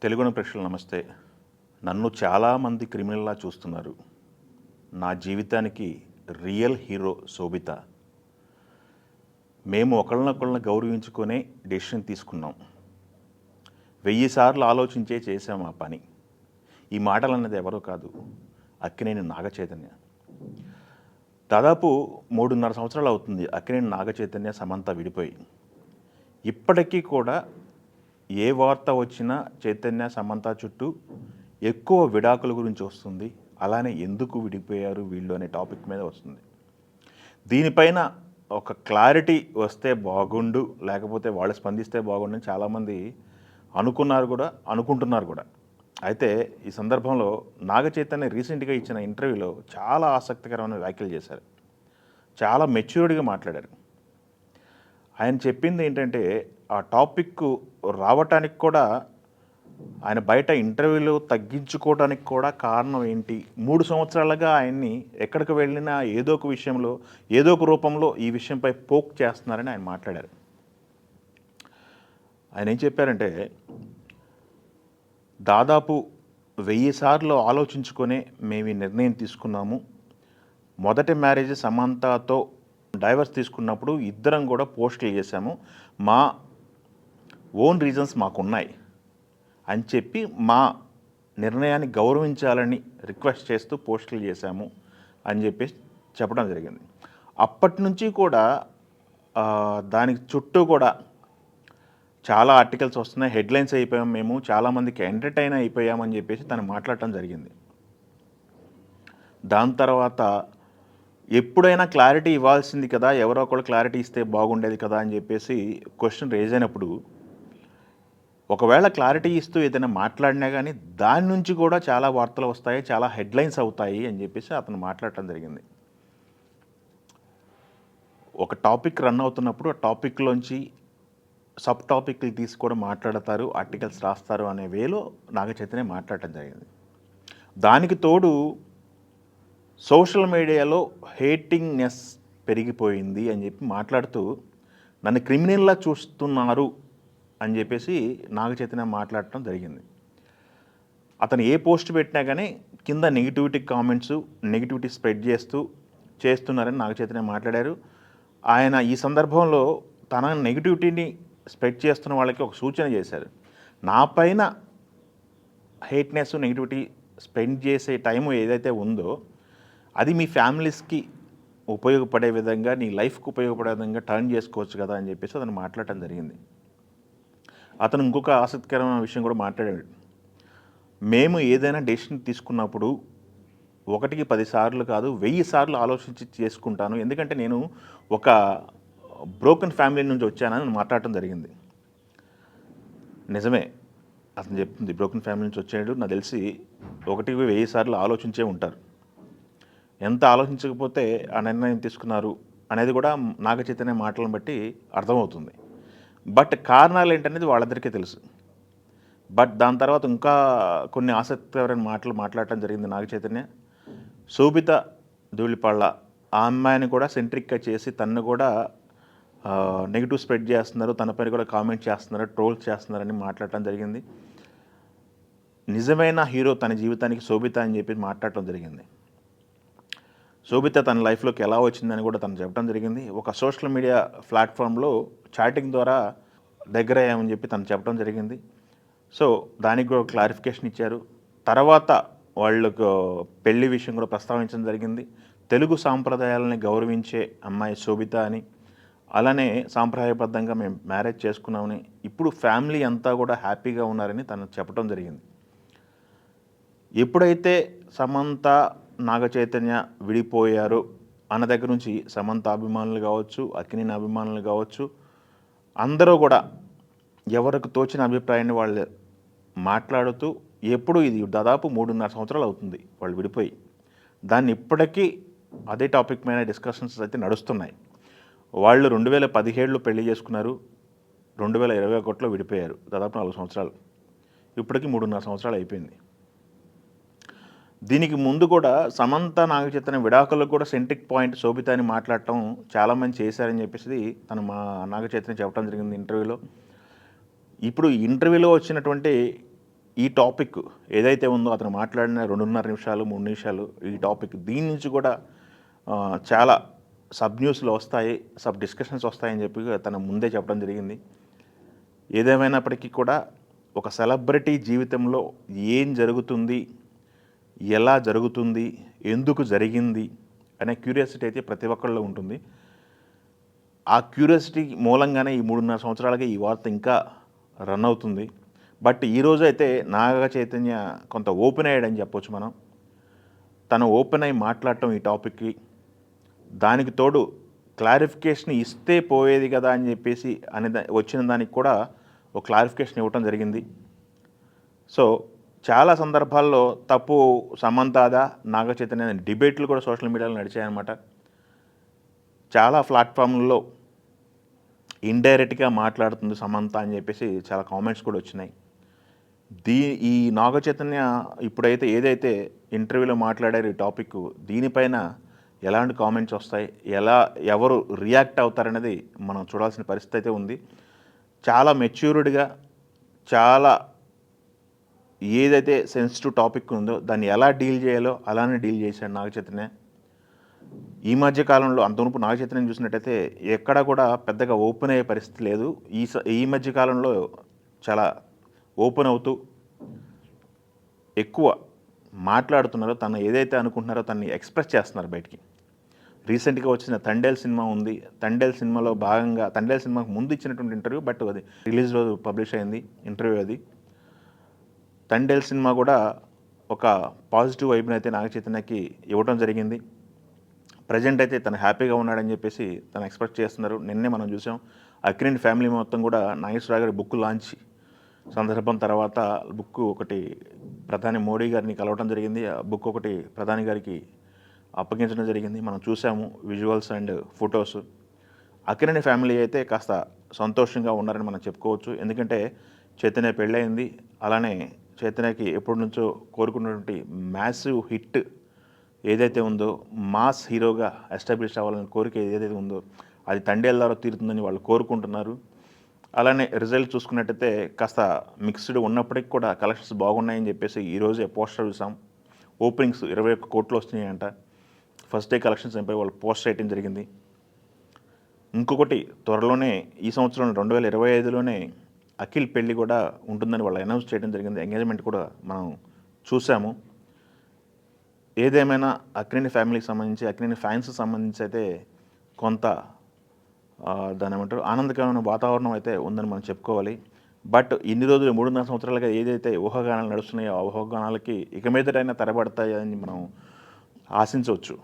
తెలుగున ప్రేక్షకులు నమస్తే. నన్ను చాలామంది క్రిమినల్లా చూస్తున్నారు. నా జీవితానికి రియల్ హీరో శోభిత. మేము ఒకళ్ళనొకళ్ళని గౌరవించుకునే డెసిషన్ తీసుకున్నాం. 1000 సార్లు ఆలోచించే చేసాం ఆ పని. ఈ మాటలు అన్నది ఎవరో కాదు, అక్కినేని నాగచైతన్య. దాదాపు 3.5 సంవత్సరాలు అవుతుంది అక్కినేని నాగచైతన్య సమంత విడిపోయి. ఇప్పటికీ కూడా ఏ వార్త వచ్చినా చైతన్య సమంత చుట్టూ ఎక్కువ విడాకుల గురించి వస్తుంది. అలానే ఎందుకు విడిపోయారు వీళ్ళు అనే టాపిక్ మీద వస్తుంది. దీనిపైన ఒక క్లారిటీ వస్తే బాగుండు, లేకపోతే వాళ్ళు స్పందిస్తే బాగుండు అని చాలామంది అనుకుంటున్నారు కూడా. అయితే ఈ సందర్భంలో నాగచైతన్య రీసెంట్గా ఇచ్చిన ఇంటర్వ్యూలో చాలా ఆసక్తికరమైన వ్యాఖ్యలు చేశారు. చాలా మెచ్యూర్డ్గా మాట్లాడారు. ఆయన చెప్పింది ఏంటంటే, ఆ టాపిక్ రావటానికి కూడా ఆయన బయట ఇంటర్వ్యూలు తగ్గించుకోవడానికి కూడా కారణం ఏంటి, 3 సంవత్సరాలుగా ఆయన్ని ఎక్కడికి వెళ్ళినా ఏదో ఒక విషయంలో ఏదో ఒక రూపంలో ఈ విషయంపై పోక్ చేస్తున్నారని ఆయన మాట్లాడారు. ఆయన ఏం చెప్పారంటే, దాదాపు 1000 సార్లు ఆలోచించుకొనే మేము ఈ నిర్ణయం తీసుకున్నాము. మొదటి మ్యారేజ్ సమంతతో డైవర్స్ తీసుకున్నప్పుడు ఇద్దరం కూడా పోస్టులు చేశాము. మా ఓన్ రీజన్స్ మాకున్నాయి అని చెప్పి మా నిర్ణయాన్ని గౌరవించాలని రిక్వెస్ట్ చేస్తూ పోస్టులు చేశాము అని చెప్పేసి చెప్పడం జరిగింది. అప్పటి నుంచి కూడా దానికి చుట్టూ కూడా చాలా ఆర్టికల్స్ వస్తున్నాయి, హెడ్లైన్స్ అయిపోయాం, మేము చాలామందికి ఎంటర్టైన్ అయిపోయామని చెప్పేసి తను మాట్లాడటం జరిగింది. దాని తర్వాత ఎప్పుడైనా క్లారిటీ ఇవ్వాల్సింది కదా, ఎవరో ఒకళ్ళు క్లారిటీ ఇస్తే బాగుండేది కదా అని చెప్పేసి క్వశ్చన్ రేజ్ అయినప్పుడు, ఒకవేళ క్లారిటీ ఇస్తూ ఏదైనా మాట్లాడినా కానీ దాని నుంచి కూడా చాలా వార్తలు వస్తాయి, చాలా హెడ్లైన్స్ అవుతాయి అని చెప్పేసి అతను మాట్లాడటం జరిగింది. ఒక టాపిక్ రన్ అవుతున్నప్పుడు ఆ టాపిక్లోంచి సబ్ టాపిక్లు తీసి కూడా మాట్లాడతారు, ఆర్టికల్స్ రాస్తారు అనే వేలో నాగచైతన్య మాట్లాడటం జరిగింది. దానికి తోడు సోషల్ మీడియాలో హేటింగ్నెస్ పెరిగిపోయింది అని చెప్పి మాట్లాడుతూ నన్ను క్రిమినల్లా చూస్తున్నారు అని చెప్పేసి నాగచైతన్య మాట్లాడటం జరిగింది. అతను ఏ పోస్ట్ పెట్టినా కానీ కింద నెగిటివిటీ కామెంట్స్, నెగిటివిటీ స్ప్రెడ్ చేస్తున్నారని నాగచైతన్య మాట్లాడారు. ఆయన ఈ సందర్భంలో తన నెగిటివిటీని స్ప్రెడ్ చేస్తున్న వాళ్ళకి ఒక సూచన చేశారు. నా పైన హేట్నెస్, నెగిటివిటీ స్పెండ్ చేసే టైం ఏదైతే ఉందో అది మీ ఫ్యామిలీస్కి ఉపయోగపడే విధంగా, నీ లైఫ్కి ఉపయోగపడే విధంగా టర్న్ చేసుకోవచ్చు కదా అని చెప్పేసి అతను మాట్లాడటం జరిగింది. అతను ఇంకొక ఆసక్తికరమైన విషయం కూడా మాట్లాడాడు. మేము ఏదైనా డెసిషన్ తీసుకున్నప్పుడు 1కి 10 సార్లు కాదు, 1000 సార్లు ఆలోచించి చేసుకుంటాను. ఎందుకంటే నేను ఒక బ్రోకెన్ ఫ్యామిలీ నుంచి వచ్చానని మాట్లాడటం జరిగింది. నిజమే, అతను చెప్తుంది బ్రోకెన్ ఫ్యామిలీ నుంచి వచ్చాడు. నాకు తెలిసి 1కి 1000 సార్లు ఆలోచించే ఉంటారు. ఎంత ఆలోచించకపోతే ఆ నిర్ణయం తీసుకున్నారు అనేది కూడా నాగచైతన్య మాటలను బట్టి అర్థమవుతుంది. బట్ కారణాలు ఏంటనేది వాళ్ళందరికీ తెలుసు. బట్ దాని తర్వాత ఇంకా కొన్ని ఆసక్తికరమైన మాటలు మాట్లాడటం జరిగింది నాగచైతన్య. శోభిత ధూళిపాళ్ళ ఆ అమ్మాయిని కూడా సెంట్రిక్గా చేసి తనను కూడా నెగిటివ్ స్ప్రెడ్ చేస్తున్నారు, తన పైన కూడా కామెంట్ చేస్తున్నారు, ట్రోల్స్ చేస్తున్నారని మాట్లాడటం జరిగింది. నిజమైన హీరో తన జీవితానికి శోభిత అని చెప్పి మాట్లాడటం జరిగింది. శోభిత తన లైఫ్లోకి ఎలా వచ్చిందని కూడా తను చెప్పడం జరిగింది. ఒక సోషల్ మీడియా ప్లాట్ఫామ్లో చాటింగ్ ద్వారా దగ్గర అయ్యామని చెప్పి తను చెప్పడం జరిగింది. సో దానికి కూడా క్లారిఫికేషన్ ఇచ్చారు. తర్వాత వాళ్ళకు పెళ్లి విషయం కూడా ప్రస్తావించడం జరిగింది. తెలుగు సాంప్రదాయాలని గౌరవించే అమ్మాయి శోభిత అని, అలానే సాంప్రదాయబద్ధంగా మేము మ్యారేజ్ చేసుకున్నామని, ఇప్పుడు ఫ్యామిలీ అంతా కూడా హ్యాపీగా ఉన్నారని తను చెప్పడం జరిగింది. ఎప్పుడైతే సమంత నాగచైతన్య విడిపోయారు అన్న దగ్గర నుంచి సమంత అభిమానులు కావచ్చు, అక్కినేని అభిమానులు కావచ్చు, అందరూ కూడా ఎవరికి తోచిన అభిప్రాయాన్ని వాళ్ళు మాట్లాడుతూ, ఎప్పుడు ఇది దాదాపు 3.5 సంవత్సరాలు అవుతుంది వాళ్ళు విడిపోయి. దాన్ని ఇప్పటికీ అదే టాపిక్ మీద డిస్కషన్స్ అయితే నడుస్తున్నాయి. వాళ్ళు 2017లో పెళ్లి చేసుకున్నారు, 2021లో విడిపోయారు. దాదాపు 4 సంవత్సరాలు, ఇప్పటికీ 3.5 సంవత్సరాలు అయిపోయింది. దీనికి ముందు కూడా సమంత నాగచైతన్య విడాకులకు కూడా సెంట్రిక్ పాయింట్ శోభిత అని మాట్లాడటం చాలామంది చేశారని చెప్పేసి తను నాగచైతన్య చెప్పడం జరిగింది ఇంటర్వ్యూలో. ఇప్పుడు ఇంటర్వ్యూలో వచ్చినటువంటి ఈ టాపిక్ ఏదైతే ఉందో అతను మాట్లాడిన 2:30 నిమిషాలు 3 నిమిషాలు ఈ టాపిక్ దీని నుంచి కూడా చాలా సబ్ న్యూస్లో వస్తాయి, సబ్ డిస్కషన్స్ వస్తాయని చెప్పి తను ముందే చెప్పడం జరిగింది. ఏదేమైనప్పటికీ కూడా ఒక సెలబ్రిటీ జీవితంలో ఏం జరుగుతుంది, ఎలా జరుగుతుంది, ఎందుకు జరిగింది అనే క్యూరియాసిటీ అయితే ప్రతి ఒక్కళ్ళలో ఉంటుంది. ఆ క్యూరియాసిటీ మూలంగానే ఈ 3.5 సంవత్సరాలకి ఈ వార్త ఇంకా రన్ అవుతుంది. బట్ ఈరోజు అయితే నాగ చైతన్య కొంత ఓపెన్ అయ్యాడని చెప్పొచ్చు మనం. తను ఓపెన్ అయ్యి మాట్లాడటం ఈ టాపిక్కి, దానికి తోడు క్లారిఫికేషన్ ఇస్తే పోయేది కదా అని చెప్పేసి వచ్చిన దానికి కూడా ఒక క్లారిఫికేషన్ ఇవ్వటం జరిగింది. సో చాలా సందర్భాల్లో తప్పు సమంతాదా నాగ చైతన్య డిబేట్లు కూడా సోషల్ మీడియాలో నడిచాయన్నమాట. చాలా ప్లాట్ఫామ్లలో ఇండైరెక్ట్గా మాట్లాడుతుంది సమంత అని చెప్పేసి చాలా కామెంట్స్ కూడా వచ్చినాయి. ఈ నాగ చైతన్య ఇప్పుడైతే ఏదైతే ఇంటర్వ్యూలో మాట్లాడారు ఈ టాపిక్, దీనిపైన ఎలాంటి కామెంట్స్ వస్తాయి, ఎవరు రియాక్ట్ అవుతారనేది మనం చూడాల్సిన పరిస్థితి అయితే ఉంది. చాలా మెచ్యూర్డ్గా, చాలా ఏదైతే సెన్సిటివ్ టాపిక్ ఉందో దాన్ని ఎలా డీల్ చేయాలో అలానే డీల్ చేశాడు నాగ చైతన్య. ఈ మధ్య కాలంలో అంతవరకు నాగ చైతన్యం చూసినట్టయితే ఎక్కడ కూడా పెద్దగా ఓపెన్ అయ్యే పరిస్థితి లేదు. ఈ మధ్య కాలంలో చాలా ఓపెన్ అవుతూ ఎక్కువ మాట్లాడుతున్నారో, తను ఏదైతే అనుకుంటున్నారో తనని ఎక్స్ప్రెస్ చేస్తున్నారు బయటికి. రీసెంట్గా వచ్చిన తండేల్ సినిమా ఉంది. తండేల్ సినిమాలో భాగంగా తండేల్ సినిమాకు ముందు ఇచ్చినటువంటి ఇంటర్వ్యూ, బట్ అది రిలీజ్ రోజు పబ్లిష్ అయింది ఇంటర్వ్యూ అది. తండేల్ సినిమా కూడా ఒక పాజిటివ్ వైబ్ని అయితే నాగ చైతన్యకి ఇవ్వడం జరిగింది. ప్రజెంట్ అయితే తను హ్యాపీగా ఉన్నాడని చెప్పేసి తను ఎక్స్పెక్ట్ చేస్తున్నారు. నిన్నే మనం చూసాం అక్కినేని ఫ్యామిలీ మొత్తం కూడా నాగేశ్వరరావు గారి బుక్ లాంచ్ సందర్భం తర్వాత బుక్ ఒకటి ప్రధాని మోడీ గారిని కలవడం జరిగింది. ఆ బుక్ ఒకటి ప్రధాని గారికి అప్పగించడం జరిగింది. మనం చూసాము visuals and photos. Akkineni family అయితే కాస్త సంతోషంగా ఉన్నారని మనం చెప్పుకోవచ్చు. ఎందుకంటే చైతన్య పెళ్ళయింది, అలానే చైతన్యకి ఎప్పటి నుంచో కోరుకున్నటువంటి మ్యాసివ్ హిట్ ఏదైతే ఉందో, మాస్ హీరోగా ఎస్టాబ్లిష్ అవ్వాలని కోరిక ఏదైతే ఉందో అది తండేల్ ద్వారా తీరుతుందని వాళ్ళు కోరుకుంటున్నారు. అలానే రిజల్ట్ చూసుకున్నట్టయితే కాస్త మిక్స్డ్ ఉన్నప్పటికీ కూడా కలెక్షన్స్ బాగున్నాయని చెప్పేసి ఈరోజే పోస్టర్ చూసాం. ఓపెనింగ్స్ 21 కోట్లు వస్తున్నాయంట. ఫస్ట్ డే కలెక్షన్స్ ఎంపై వాళ్ళు పోస్ట్ చేయడం జరిగింది. ఇంకొకటి త్వరలోనే ఈ సంవత్సరం 2025లోనే అఖిల్ పెళ్లి కూడా ఉంటుందని వాళ్ళు అనౌన్స్ చేయడం జరిగింది. ఎంగేజ్మెంట్ కూడా మనం చూసాము. ఏదేమైనా అక్కినేని ఫ్యామిలీకి సంబంధించి, అక్కినేని ఫ్యాన్స్కి సంబంధించి అయితే కొంత దాని ఏమంటారు ఆనందకరమైన వాతావరణం అయితే ఉందని మనం చెప్పుకోవాలి. బట్ ఇన్ని రోజులు 3.5 సంవత్సరాలుగా ఏదైతే ఊహాగానాలు నడుస్తున్నాయో ఆ ఊహాగానాలకి ఇక మీదటైనా తెరబడతాయని మనం ఆశించవచ్చు.